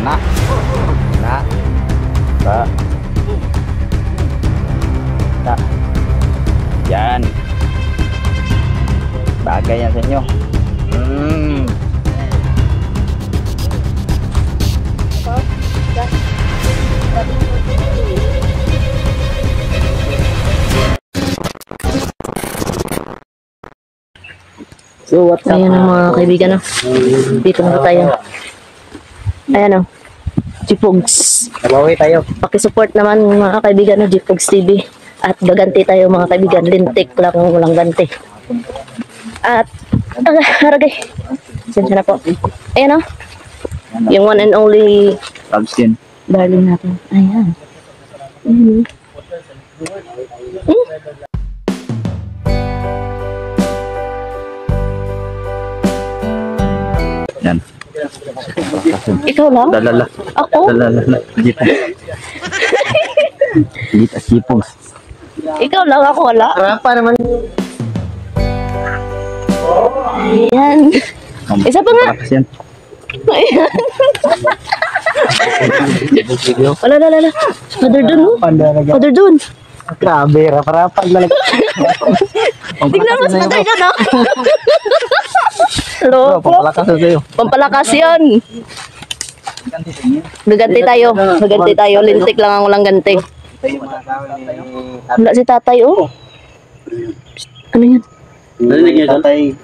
Na. Na. Ba. Na. Yan. Bagay yan sa inyo. So what's up? Ayan ang mga kaibigan, no? Dito na tayo. Ayan, no? G-Pogs. Nabawi tayo. Pakisupport naman mga kaibigan, no? G-Pogs TV. At gaganti tayo mga kaibigan. Lintik lang, walang ganti. At, haragay. Sensya na po. Ayan, no? Yung one and only Pag-skin. darling natin. Ayan. Yan. Ikaw lang? Lalala. Ako? Lalala. Jipong. Litas jipong. Ikaw lang, ako wala. Rapa naman. Ayan. Isa pa nga. Malakas yan. Ayan. Wala. Father dun, no? Pandaraga. Father dun. Grabe, rapa-rapa. Tignan mo sa tatay ka, no? Bro, Loko. pampalakas na sa'yo. Pampalakas yun. Gaganti tayo. Gaganti tayo. Lintik lang ang walang ganti. Wala si tatay, oh. Ano yan? Narinig niya tatay.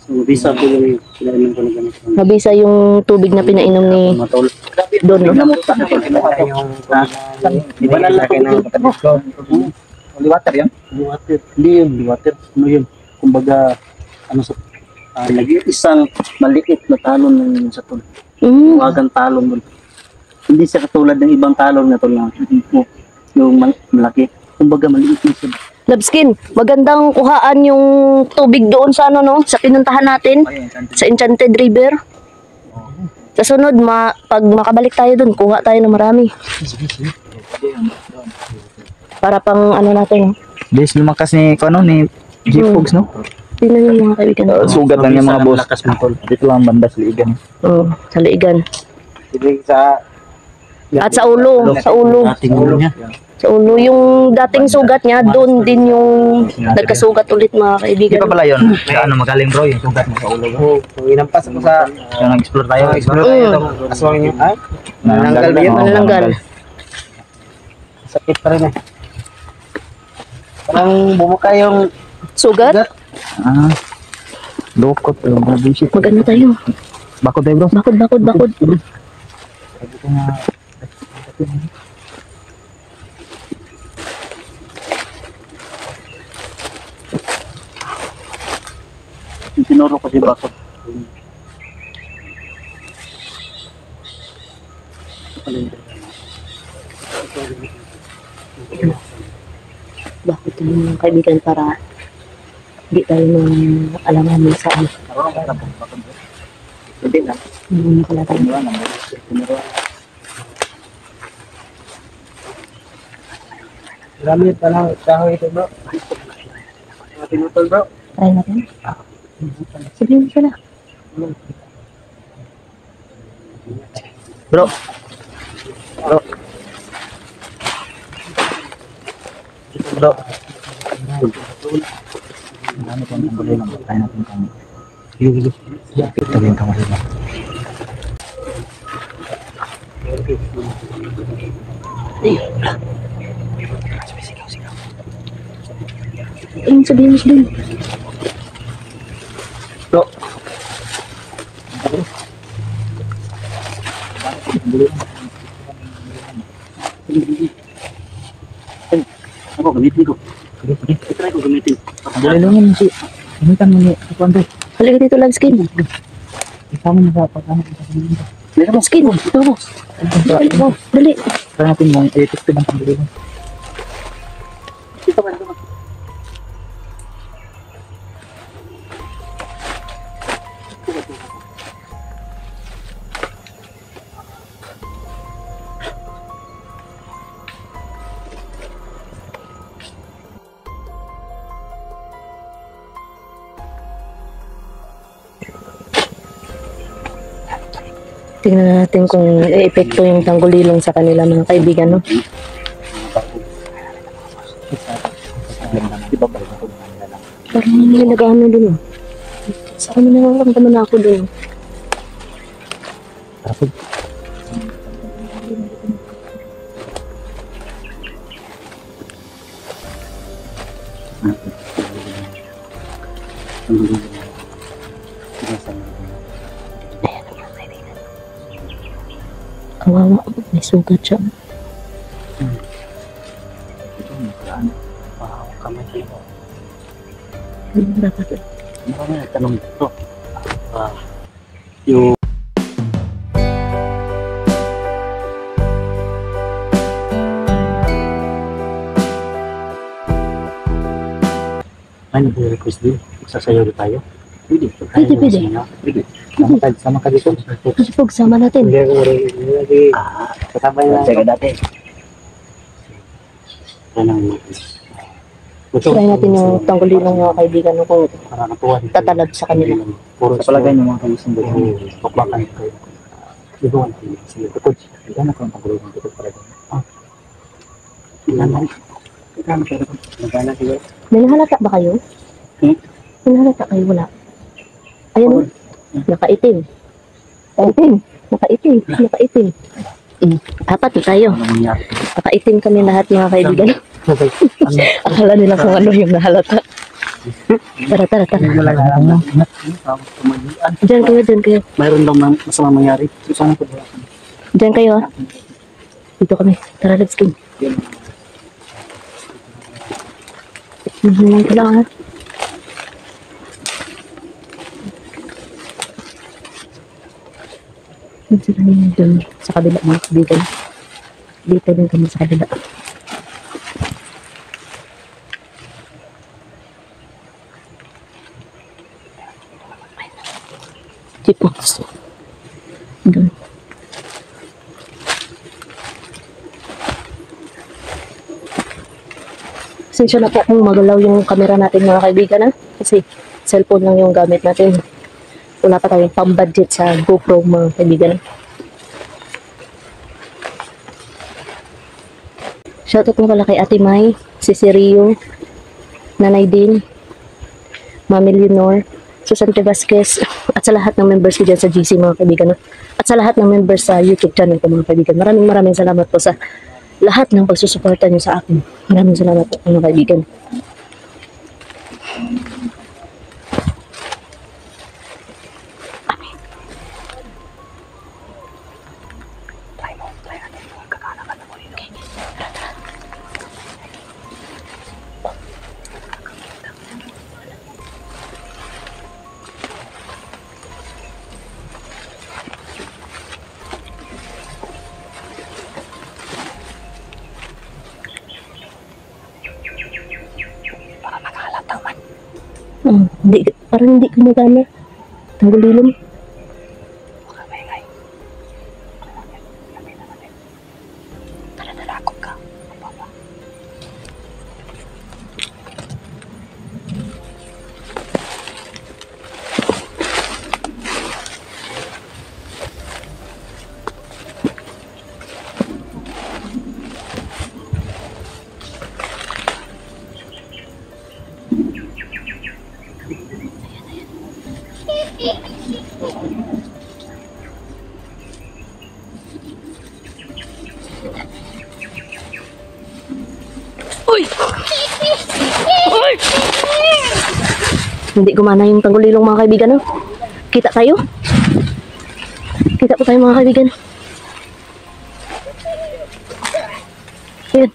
Bisa po yung pinainom ko na ganito. Mabisa yung tubig na pinainom ni Matol. Don, no? Di ba lalaki ng kapatid ko? Holy water yan? Holy water. Hindi yun, holy water. Ano yun? Kumbaga, ano sa... nag-iisang maliit na talon ng sa tol. Huwagang talon doon. Hindi siya katulad ng ibang talon na tol na yung malaki. Kumbaga maliit na siya. Labskin, magandang kuhaan yung tubig doon sa ano, no? Sa pinuntahan natin. Sa Enchanted River. Sa sunod, pag makabalik tayo doon, kuha tayo ng marami. Para pang ano natin, no? Bis lumakas ni G-Pogs, no? Tingnan yung mga kaibigan. Sugat lang yung mga boss. Dito lang banda sa liigan. Oo, sa liigan. Sa... At sa ulo. Sa ulo. Ating ulo niya. Sa ulo. Yung dating sugat niya, doon din yung nagkasugat ulit mga Hindi kaibigan. pa pala yun. Ano magaling bro, yung sugat mo sa ulo. Oo, kung inampas ako sa... Yung nag-explore tayo. Aswang niyo. Ay, Nananggal ba yun? Manananggal. sakit pa rin eh. Parang bumuka yung... Sugat? Ah. Lokot. Bullshit. Magano tayo. Bakod tayo bro. Bakod. Tinuro ko si bakod. Bakit tayo mga kaibigan para hindi tayo alaman sa ano. Hindi na. Nakalagay. Marami pa lang kahoy ito bro. Pinutol bro. Try natin. Sabihin mo sila. Bro. Bro. Ano pang kamali lang? Tayo natin kami. Hilo. Tabi yung kamali lang. Ayun, sabihin mo sila. Bro. Ako gamitin ko. Try ko gamitin. Boleh naman si. Gamitan mo ni Kuwante. Halika dito, Labskin. Isama mo sa pagkano sa kanila. Labskin, ito mo. Dali. Try natin mong i-test ng pambili mo. Ito man. Tingnan natin kung e-epekto yung tanggulilong sa kanila mga kaibigan, no? Di ba ba ito na lang? Parang may nag-ano dun, oh. Sa kami nakakamdaman na ako dun. Tapos, Kawawa, may sugat siya. kamay ko. Ano dapat? Marami nagtanong dito. Yung ay, nag-request din. Magsasayaw din tayo. Pwede. Pwede. Sama ka dito. Kasi pag sama natin. Kasama na. Sige dati. Try natin yung tanggulilong mga kaibigan no, kung para natuwa dito. tatalab sa kanila. Puro sa palagay ng mga kamisong buhay. Paklakan kayo. Iba ang sila tukod. Ilan ako ang pagulong tukod para doon. Ilan na. Ilan na kayo. Nagana kayo. May nahalata ba kayo? May nahalata kayo? Wala. Ayun o. Nakaitim. Nakaitim. Apat na tayo. Ano mangyari? Nakaitim kami lahat mga kaibigan. Akala nila kung ano yung nahalata. Tara. Diyan kayo. Mayroon daw masama mangyari. Sana po ba? Diyan kayo ah. Dito kami. Tara, let's go. Ito lang ah. Sila niyo dun sa kabila mga kaibigan. Dito din kami sa kabila. Tipos. Doon. Pasensya na po kung magalaw yung camera natin mga kaibigan ha. Kasi cellphone lang yung gamit natin. Wala pa tayong pang-budget sa GoPro mga kaibigan. Shoutout mo pala kay Ate Mai, si Rio, Nanay Din, Mami Leonor, Susante Vasquez, at sa lahat ng members ko dyan sa GC mga kaibigan. At sa lahat ng members sa YouTube channel ko mga kaibigan. Maraming salamat po sa lahat ng pagsusuporta niyo sa akin. Maraming salamat po mga kaibigan. Hindi, parang hindi kumagana. Tanggulilong. Hindi gumana yung tanggulilong mga kaibigan. No? Kita tayo? Kita po tayo mga kaibigan. Ayan.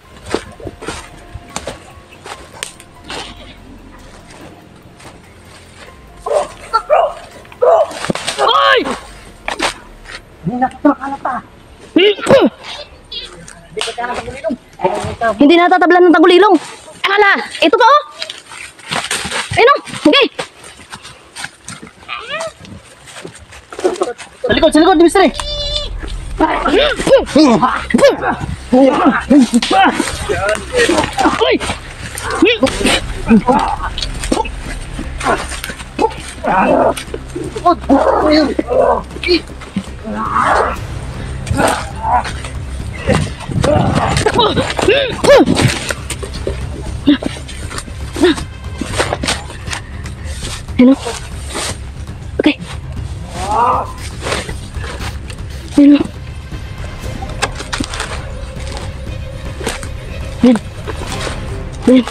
Ay! Hindi natatablan ng tanggulilong. Ala, ito pa oh. Ayun oh, okay. Sa likod, Mr. Ano? Okay. Ano? Yan. Yan.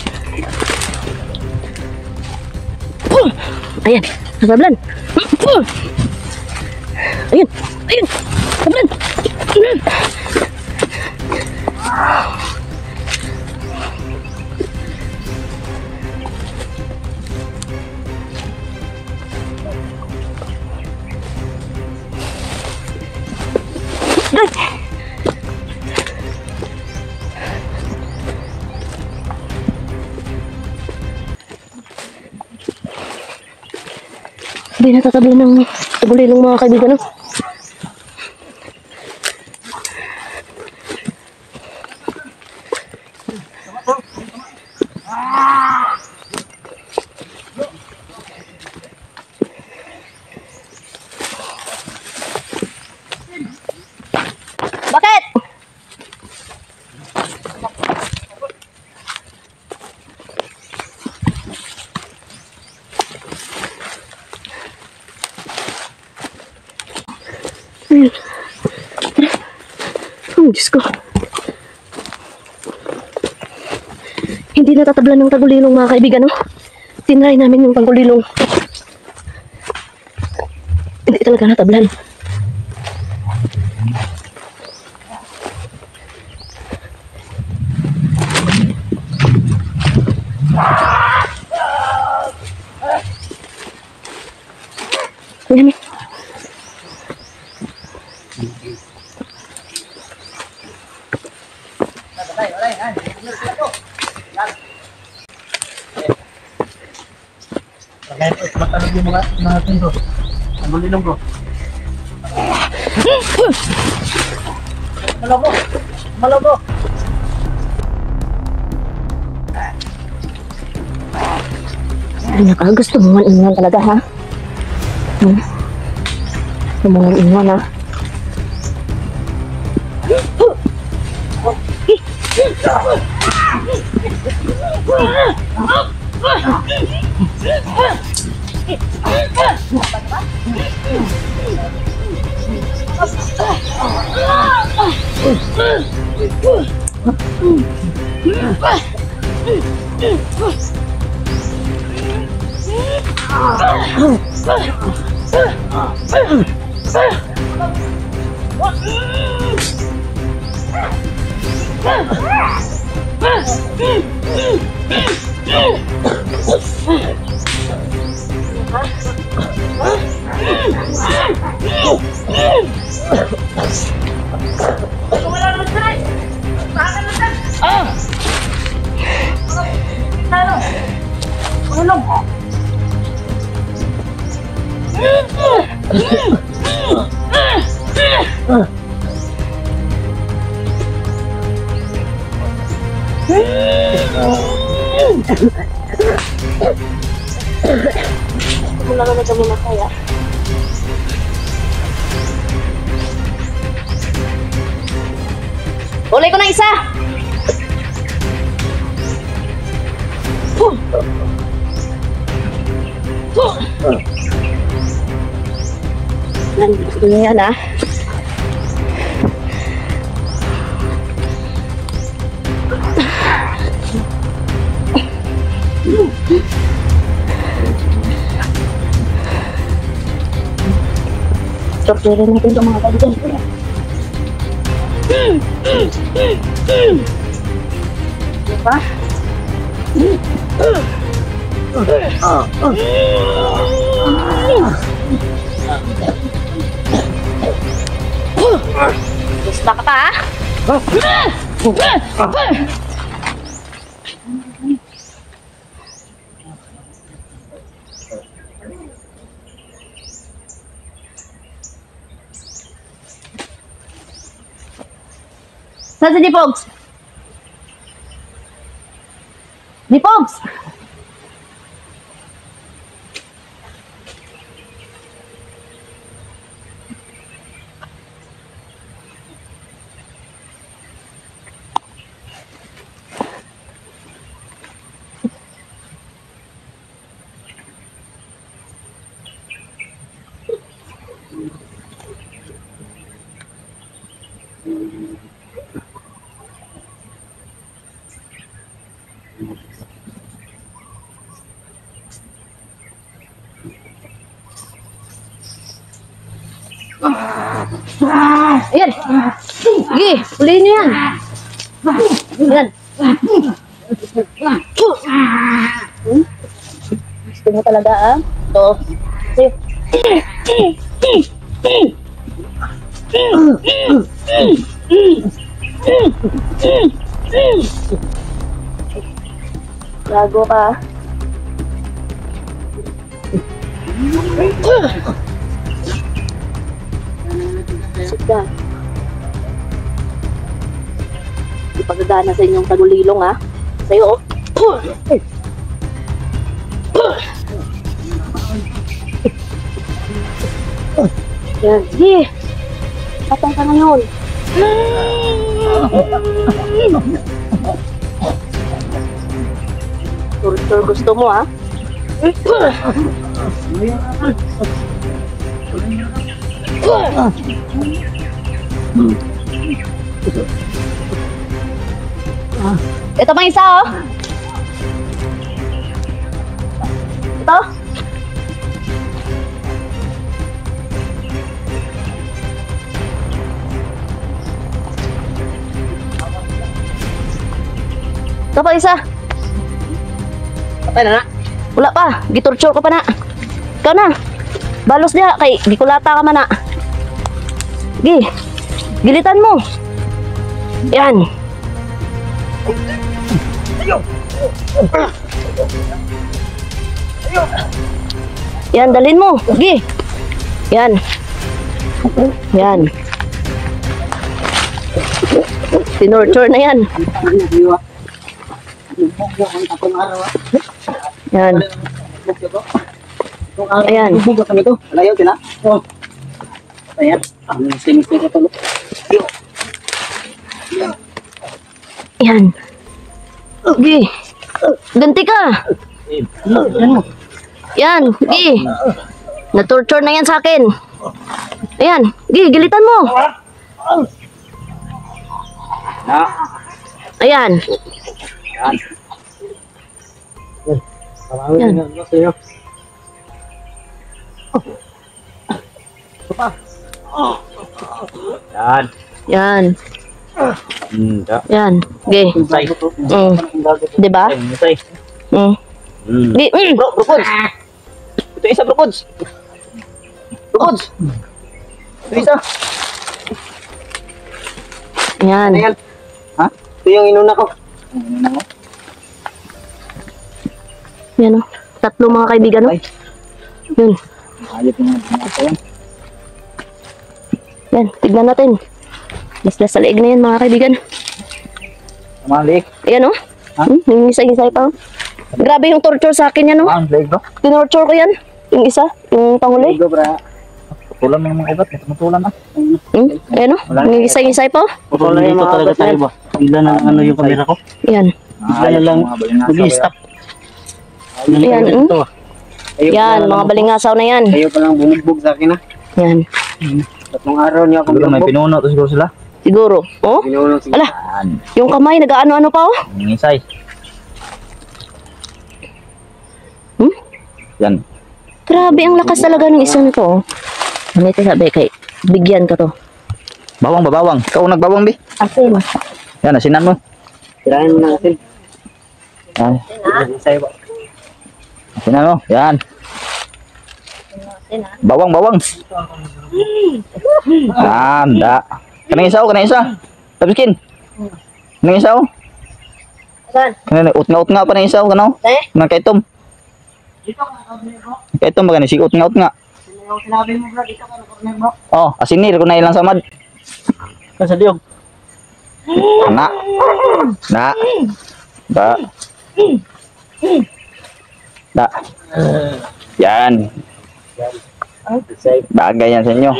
Ayan. Sablan. Ayun. Ayun. Sablan. Sabi natatabi ng tagulilong mga kaibigan, no? Bakit? Ayun. Oh, Diyos ko. Hindi natatablan ng tagulilong mga kaibigan, no? Tinry namin yung tagulilong. Hindi talaga natablan. Yan. Matalag yung mga natin bro. Ang bulilong bro. Malo bro. Malo bro. Gusto mo man talaga, ha? Gusto mo man ha? Wala ka na kami masaya. Ulay ko na isa! Nandito niya yan, ha? Torturin natin itong mga kaibigan. Diba? Gusto ka pa, ha? Saan si Dipogs? Dipogs! Ayan. Sige, ulihin nyo yan. Ayan. Gusto mo talaga, ah? Ito. Sige. Gago ka. Sit ka. Ipagagana sa inyong tagulilong, ha? Sa'yo, oh. Yan, sige. Patay ka ngayon. Torture gusto mo, ha? Ito pang isa, oh. Ito. Ito pa isa. Patay na na. Wala pa. Gitorture ko pa na. Ikaw na. Balos niya. Kay gikulata ka man na. Gi. Gilitan mo. Yan. Yan, dalhin mo. Gi. Yan. Yan. Tinorture na yan. Yan. Ayan. Bubugot kami to. Malayo sila. Oh. Ayan. Sinisip ko to. Yan. Gi. Ganti ka. Yan. Gi. Na-torture na yan sa akin. Ayan. Gi, gilitan mo. Na. Ayan. Yan. Yan. Yan. Yan. Da. Yan. Gi. Say. Diba? Say. Gi. Bro, Brokods. Ito isa, Brokods. Brokods. Ito isa. Yan. Ano yan? Ha? Ito yung inuna ko. Inuna mo? Yan, oh. Tatlo mga kaibigan, oh. Yun. Ayot yung mga yan. Yan. Tignan natin. Isla sa leeg na yan, mga kaibigan. Malik. Ayan, oh. Ha? Yung isa-isa pa, oh. Grabe yung torture sa akin yan, oh. Leg bro. Tinorture ko yan. Yung isa. Yung panghuli. Leg bro. Tutulan mo yung mga ugat. Tutulan na. Ayan, oh. Yung isa-isa pa, oh. Tutulan dito talaga tayo ba? Ilan ang ano yung kamera ko? Yan. Ilan lang. Mag-i-stop. Ayan, Yan, mga balingasaw na yan. Kayo palang bumugbog sa akin ha. Yan. Tatlong araw niya akong May bumugbog. pinuno to siguro sila. Siguro. Oh, Pinuno sila. ala. Yung kamay, nag-ano-ano pa, oh. Yung isay. Yan. Grabe, ang lakas talaga ng isa nito, oh. Ano ito sabi kay, bigyan ka to. Bawang ba bawang? Ikaw ang nagbawang bi. Asin. Yan, asinan mo. Tirahin mo natin. Yan. Sa'yo ba? Asinan mo. Yan. Bawang, bawang. Tanda. Kanang isa o, kanang isa. Tabikin. Kanang isa o. Saan? Kanang ut nga pa na isa o, kanang. Eh? Kanang kaitom. Kaitom ba kanang si ut nga. Sinabi mo bro, dito ka na bro. Oh, asinir ko na ilang samad. Sa diog. Na. Na. Da. Da. Yan. Bagay yan sa inyo.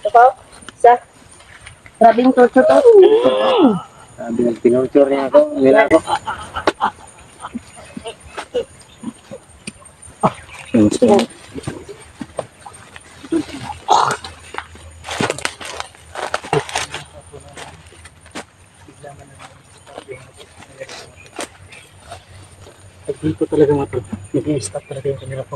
Ito pa, isa. Grabe yung torture to. Sabi ng pinuture niya ako. Nila ako. Hindi ko talaga matulog. Nag-i-stop talaga yung kamera ko.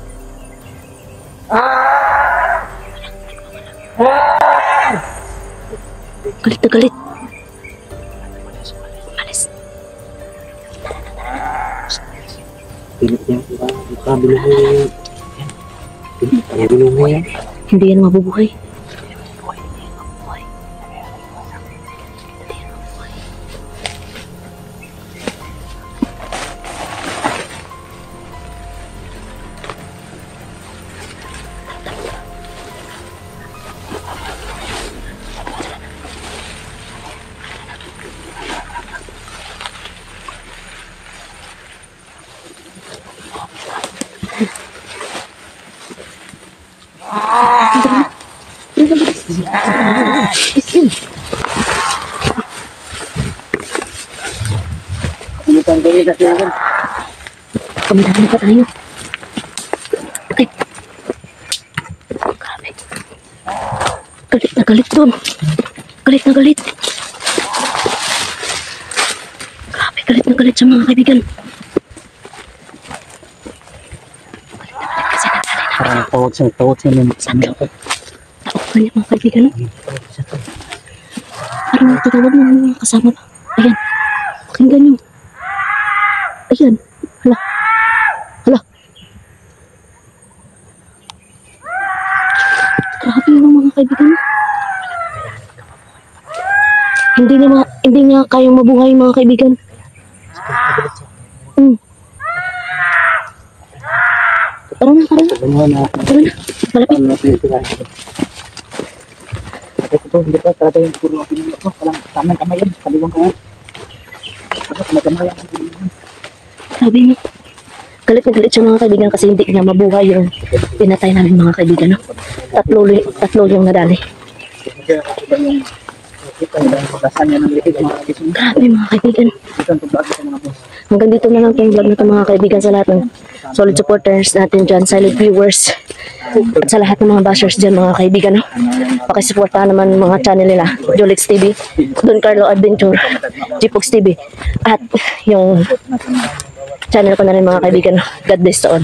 Galit na galit. Alis. Pilit niya. Kabilang mo yan. Hindi yan mabubuhay. Kamadahan pa tayo. Ay. Grabe. Galit na galit doon. Galit na galit. Grabe, galit na galit sa mga kaibigan. Parang tawag siya ng Sandro. Taok pa niya mga kaibigan. Parang nagtatawag ng mga kasama pa. Ayan. Pakinggan niyo. Ayan. Hala. Hala. Grabe yung mga kaibigan. Hindi niya kayang mabuhay mga kaibigan. Tara na. Tara na. Malapit. Ito, hindi pa talaga yung puro opinion ko. Walang tamang kamay yan. Kaliwang kamay. May kamay yan. Sabi niya. Galit na galit siya mga kaibigan kasi hindi niya mabuhay yung pinatay namin mga kaibigan. No? Tatlo yung nadali. Grabe mga kaibigan. Hanggang dito na lang itong vlog na ito mga kaibigan sa lahat ng solid supporters natin dyan, silent viewers. At sa lahat ng mga bashers dyan mga kaibigan. No? Pakisuportahan naman mga channel nila. Jolix TV, Don Carlo Adventure, Jipox TV. At yung channel ko na rin mga kaibigan. God bless to all.